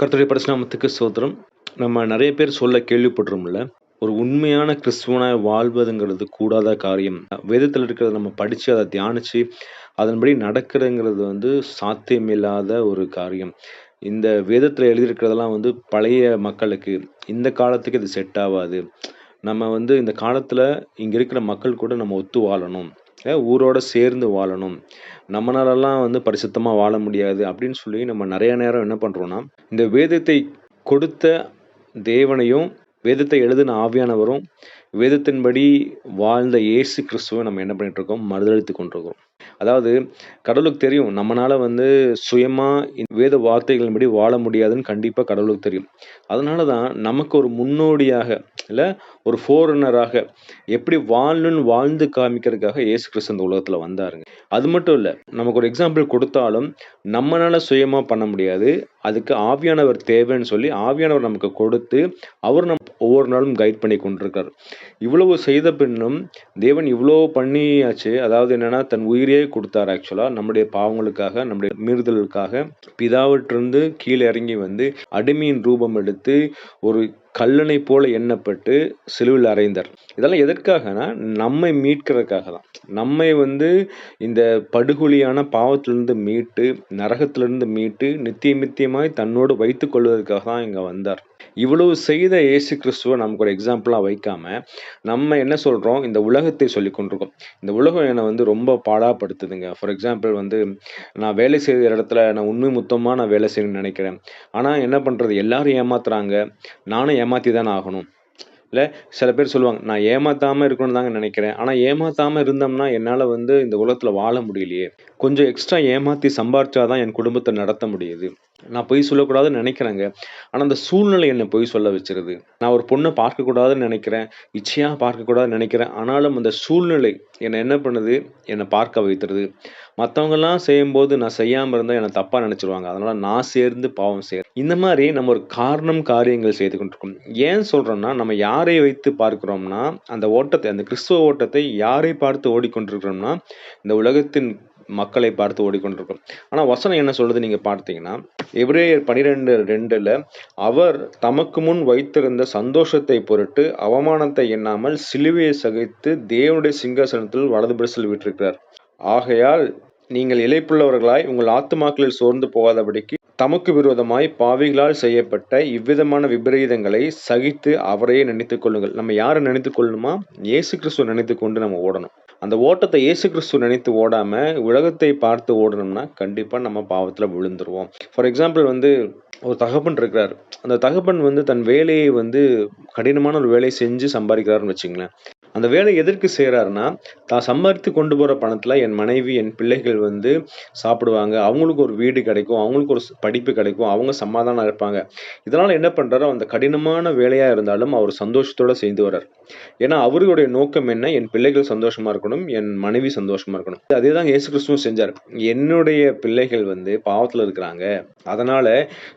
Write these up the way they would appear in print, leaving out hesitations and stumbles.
கர்த்தருடைய பரிசுநாமத்துக்கு ஸ்தோத்திரம். நம்ம நெறைய பேர் சொல்ல கேள்விப்பட்டிருப்போம்ல, ஒரு உண்மையான கிறிஸ்துவனாய் வாழ்வதுங்கிறது கூடாத காரியம். வேதத்தில இருக்கிறத நம்ம படிச்சு, அத தியானிச்சு, அதன்படி நடக்கிறதுங்கிறது சாத்தியமில்லாத ஒரு காரியம். இந்த வேதத்தில எழுதியிருக்கிறதெல்லாம் பழைய மக்களுக்கு, இந்த காலத்துக்கு இது செட் ஆவாது. நம்ம இந்த காலத்துல இங்க இருக்கிற மக்கள் கூட நம்ம ஒத்து வாழணும். ஊரோட சேர்ந்து வாழணும். நம்மனாலலாம் பரிசுத்தமா வாழ முடியாது அப்படின்னு சொல்லி நம்ம நெறைய நேரம் என்ன பண்றோம்னா, இந்த வேதத்தை கொடுத்த தேவனையும், வேதத்தை எழுதின ஆவியானவரும், வேதத்தின்படி வாழ்ந்த இயேசு கிறிஸ்துவ நம்ம என்ன பண்ணிட்டு இருக்கோம்? மறுதலித்துக் கொண்டிருக்கிறோம். அதாவது கடவுளுக்கு தெரியும். நம்மனால சுயமா வேத வார்த்தைகளின்படி வாழ முடியாதுன்னு கண்டிப்பா கடவுளுக்கு தெரியும். அதனால தான் நமக்கு ஒரு முன்னோடியாக இல்ல ஒரு ஃபோரனராக எப்படி வாழணும்னு வாழ்ந்து காமிக்கிறதுக்காக இயேசு கிறிஸ்து இந்த உலகத்துல வந்தாருங்க. அது மட்டும் இல்ல. நமக்கு ஒரு எக்ஸாம்பிள் கொடுத்தாலும் நம்மனால சுயமா பண்ண முடியாது. அதுக்கு ஆவியானவர் தேவைன்னு சொல்லி ஆவியானவர் நமக்கு கொடுத்து அவர் ஒவ்வொரு நாளும் கைட் பண்ணி கொண்டிருக்காரு. இவ்வளவு செய்த பின்னும் தேவன் இவ்வளோ பண்ணியாச்சு. அதாவது என்னன்னா தன் உயிரையே கொடுத்தார் ஆக்சுவலா நம்முடைய பாவங்களுக்காக, நம்முடைய மீறுதலுக்காக பிதாவிட்டிருந்து கீழே இறங்கி அடிமையின் ரூபம் எடுத்து ஒரு கல்லனை போல எண்ணப்பட்டு சிலுவையில் அறைந்தார். இதெல்லாம் எதற்காகனா நம்மை மீட்கிறதுக்காக தான். நம்மை இந்த படுகொலியான பாவத்திலிருந்து மீட்டு, நரகத்திலிருந்து மீட்டு நித்தியமாய் தன்னோடு வைத்துக் கொள்வதற்காக தான் இங்க வந்தார். இவ்வளவு செய்த இயேசு கிறிஸ்துவ நமக்கு ஒரு எக்ஸாம்பிளா வைக்காம, நம்ம என்ன சொல்றோம்? இந்த உலகத்தை சொல்லிக் கொண்டிருக்கோம். இந்த உலகம் என்ன ரொம்ப பாடாப்படுத்துதுங்க. ஃபார் எக்ஸாம்பிள் நான் வேலை செய்ற இடத்துல நான் உண்மை முத்தமா நான் வேலை செய்யணும்னு நினைக்கிறேன். ஆனா என்ன பண்றது? எல்லாரும் ஏமாத்துறாங்க. நானும் ஏமாத்தி தானே ஆகணும். இல்ல சில பேர் சொல்லுவாங்க, நான் ஏமாத்தாம இருக்கணும்னு தாங்க நினைக்கிறேன். ஆனா ஏமாத்தாம இருந்தோம்னா என்னால இந்த உலகத்துல வாழ முடியலையே. கொஞ்சம் எக்ஸ்ட்ரா ஏமாத்தி சம்பாரிச்சா தான் என் குடும்பத்த நடத்த முடியுது. நான் பொய் சொல்லக்கூடாதுன்னு நினைக்கிறேங்க. ஆனா அந்த சூழ்நிலை என்ன பொய் சொல்ல வச்சிருது. நான் ஒரு பொண்ண பார்க்கக்கூடாதுன்னு நினைக்கிறேன். இச்சையா பார்க்கக்கூடாதுன்னு நினைக்கிறேன். ஆனாலும் அந்த சூழ்நிலை என்ன என்ன பண்ணுது? என்ன பார்க்க வைத்துருது. மத்தவங்கலாம் செய்யும்போது நான் செய்யாம இருந்தா என்ன தப்பா நினைச்சுருவாங்க. அதனால நான் சேர்ந்து பாவம் செய்றேன். இந்த மாரி நம்ம ஒரு காரணம், காரியங்கள் செய்து கொண்டிருக்கோம். ஏன் சொல்றோம்னா, நம்ம யாரை வைத்து பார்க்கிறோம்னா, அந்த ஓட்டத்தை அந்த கிறிஸ்துவ ஓட்டத்தை யாரை பார்த்து ஓடிக்கொண்டிருக்கிறோம்னா, இந்த உலகத்தின் மக்களை பார்த்து ஓடிக்கொண்டிருக்கிறோம். ஆனா வசனம் என்ன சொல்லுது நீங்க பார்த்தீங்கன்னா, எபிரேயர் 12:2ல அவர் தமக்கு முன் வைத்திருந்த சந்தோஷத்தை பொருட்டு அவமானத்தை எண்ணாமல் சிலுவையை சகித்து தேவனுடைய சிங்காசனத்தில் வலதுபுறத்தில் வீற்றிருக்கிறார். ஆகையால் நீங்கள் இளைப்புள்ளவர்களாய் உங்கள் ஆத்துமாக்களில் சோர்ந்து போகாதபடிக்கு தமக்கு விரோதமாய் பாவிகளால் செய்யப்பட்ட இவ்விதமான விபரீதங்களை சகித்து அவரையே நினைத்துக் கொள்ளுங்கள். நம்ம யாரை நினைத்துக் கொள்ளணுமா? இயேசு கிறிஸ்துவ நினைத்துக் கொண்டு நம்ம ஓடணும். அந்த ஓட்டத்தை இயேசு கிறிஸ்துவ நினைத்து ஓடாம உலகத்தை பார்த்து ஓடணும்னா கண்டிப்பா நம்ம பாவத்துல விழுந்துருவோம். ஃபார் எக்ஸாம்பிள் ஒரு தகப்பன் இருக்கிறார். அந்த தகப்பன் தன் வேலையை கடினமான ஒரு வேலையை செஞ்சு சம்பாதிக்கிறாருன்னு வச்சுங்களேன். அந்த வேலை எதற்கு செய்யறாருன்னா, தான் சம்பாதித்து கொண்டு போற பணத்துல என் மனைவி, என் பிள்ளைகள் சாப்பிடுவாங்க. அவங்களுக்கு ஒரு வீடு கிடைக்கும். அவங்களுக்கு ஒரு படிப்பு கிடைக்கும். அவங்க சமாதானம் இருப்பாங்க. இதனால என்ன பண்றாரு? அந்த கடினமான வேலையா இருந்தாலும் அவர் சந்தோஷத்தோட செய்து வர்றார். ஏன்னா அவருடைய நோக்கம் என்ன? என் பிள்ளைகள் சந்தோஷமா இருக்கணும். என் மனைவி சந்தோஷமா இருக்கணும். அதேதான் இயேசு கிறிஸ்துவும் செஞ்சார். என்னுடைய பிள்ளைகள் பாவத்துல இருக்கிறாங்க. அதனால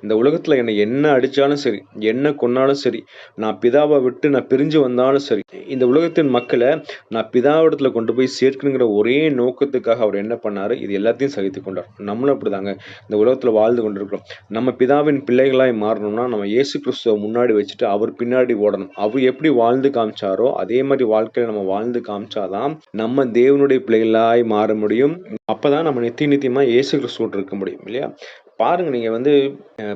இந்த உலகத்துல என்னை என்ன அடிச்சாலும் சரி, என்ன கொன்னாலும் சரி, நான் பிதாவை விட்டு நான் பிரிஞ்சு வந்தாலும் சரி, இந்த உலகத்தின் மக்களை நான் பிதாவிடத்துல கொண்டு போய் சேர்க்கணுங்கிற ஒரே நோக்கத்துக்காக அவர் என்ன பண்ணாரு? இது எல்லாத்தையும் சகித்துக் கொண்டார். நம்மளும் அப்படிதாங்க இந்த உலகத்துல வாழ்ந்து கொண்டிருக்கிறோம். நம்ம பிதாவின் பிள்ளைகளாய் மாறணும்னா நம்ம இயேசு கிறிஸ்துவை முன்னாடி வச்சுட்டு அவர் பின்னாடி ஓடணும். அவர் எப்படி வாழ்ந்து காமிச்சாரோ அதே மாதிரி வாழ்க்கையில நம்ம வாழ்ந்து காமிச்சாதான் நம்ம தேவனுடைய பிள்ளைகளாய் மாற முடியும். அப்பதான் நம்ம நித்தியமா இயேசு கிறிஸ்துவோடு இருக்க முடியும் இல்லையா? பாருங்க, நீங்க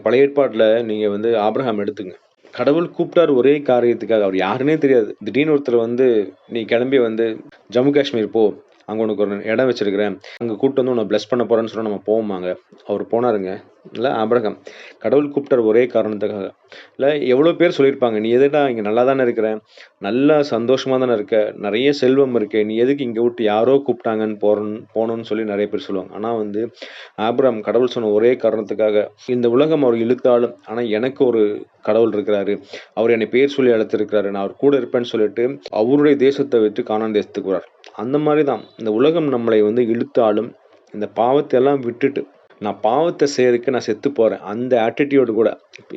பழைய ஏற்பாட்டுல நீங்க ஆபிரகாம் எடுத்துங்க. கடவுள் கூப்பிட்டார் ஒரே காரியத்துக்காக. அவர் யாருன்னே தெரியாது. திடீர்னு ஒருத்தர் நீ கிளம்பி ஜம்மு காஷ்மீர் போ, அங்க உனக்கு ஒரு இடம் வச்சிருக்கிறேன், அங்க கூப்பிட்டு உன்னை பிளஸ் பண்ண போறேன்னு சொன்னா நம்ம போவோமாங்க? அவர் போனாருங்க. இல்ல ஆபிரகாம். கடவுள் கூப்பிட்டார் ஒரே காரணத்துக்காக. இல்ல எவ்வளவு பேர் சொல்லியிருப்பாங்க, நீ எதுடா இங்க நல்லா தானே இருக்கிற, நல்லா சந்தோஷமா தானே இருக்க, நிறைய செல்வம் இருக்கு, நீ எதுக்கு இங்க விட்டு யாரோ கூப்பிட்டாங்கன்னு போகணும்னு சொல்லி நிறைய பேர் சொல்லுவாங்க. ஆனா ஆபிரகாம் கடவுள் சொன்ன ஒரே காரணத்துக்காக, இந்த உலகம் அவர் இழுத்தாலும் ஆனா எனக்கு ஒரு கடவுள் இருக்கிறாரு, அவர் என்னை பேர் சொல்லி அழைத்திருக்கிறாரு, நான் அவர் கூட இருப்பேன்னு சொல்லிட்டு அவருடைய தேசத்தை விட்டு கானான் தேசத்துக்கு வரார். அந்த மாதிரிதான் இந்த உலகம் நம்மளை இழுத்தாலும் இந்த பாவத்தை எல்லாம் விட்டுட்டு நான் பாவத்தை செய்யறதுக்கு நான் செத்து போறேன் அந்த ஆட்டிடியூடு கூட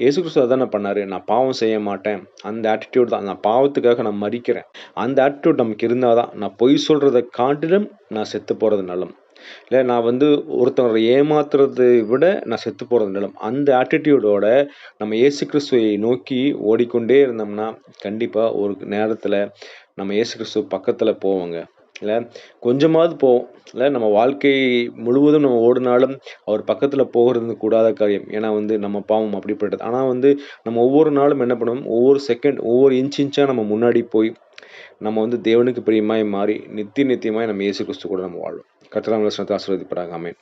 இயேசு கிறிஸ்து அதானே பண்ணாரு. நான் பாவம் செய்ய மாட்டேன் அந்த ஆட்டிடியூட் தான். நான் பாவத்துக்காக நான் மரிக்கிறேன் அந்த ஆட்டிடியூட் நமக்கு இருந்தாதான் நான் பொய் சொல்றதை காட்டிலும் நான் செத்து போறது நல்லம். இல்ல நான் வந்து ஒருத்தவங்கள ஏமாத்துறதை விட நான் செத்து போறது நலம். அந்த ஆட்டிட்யூடோட நம்ம இயேசு கிறிஸ்துவை நோக்கி ஓடிக்கொண்டே இருந்தோம்னா, கண்டிப்பா ஒரு நேரத்துல நம்ம இயேசு கிறிஸ்து பக்கத்துல போவோங்க. இல்ல கொஞ்சமாவது போவோம். இல்ல நம்ம வாழ்க்கை முழுவதும் நம்ம ஓடுனாலும், அவர் பக்கத்துல போகுறது கூடாத காரியம். ஏன்னா வந்து நம்ம பாவம் அப்படிப்பட்டது. ஆனா வந்து நம்ம ஒவ்வொரு நாளும் என்ன பண்ணுவோம், ஒவ்வொரு செகண்ட், ஒவ்வொரு இன்ச்சா நம்ம முன்னாடி போய், நம்ம வந்து தேவனுக்கு பிரியமாய் மாறி, நித்தியமாய் நம்ம இயேசு கிறிஸ்து கூட நம்ம வாழ்வோம். கர்த்தர் நம்மை ஆசீர்வதிப்பாராக. ஆமென்.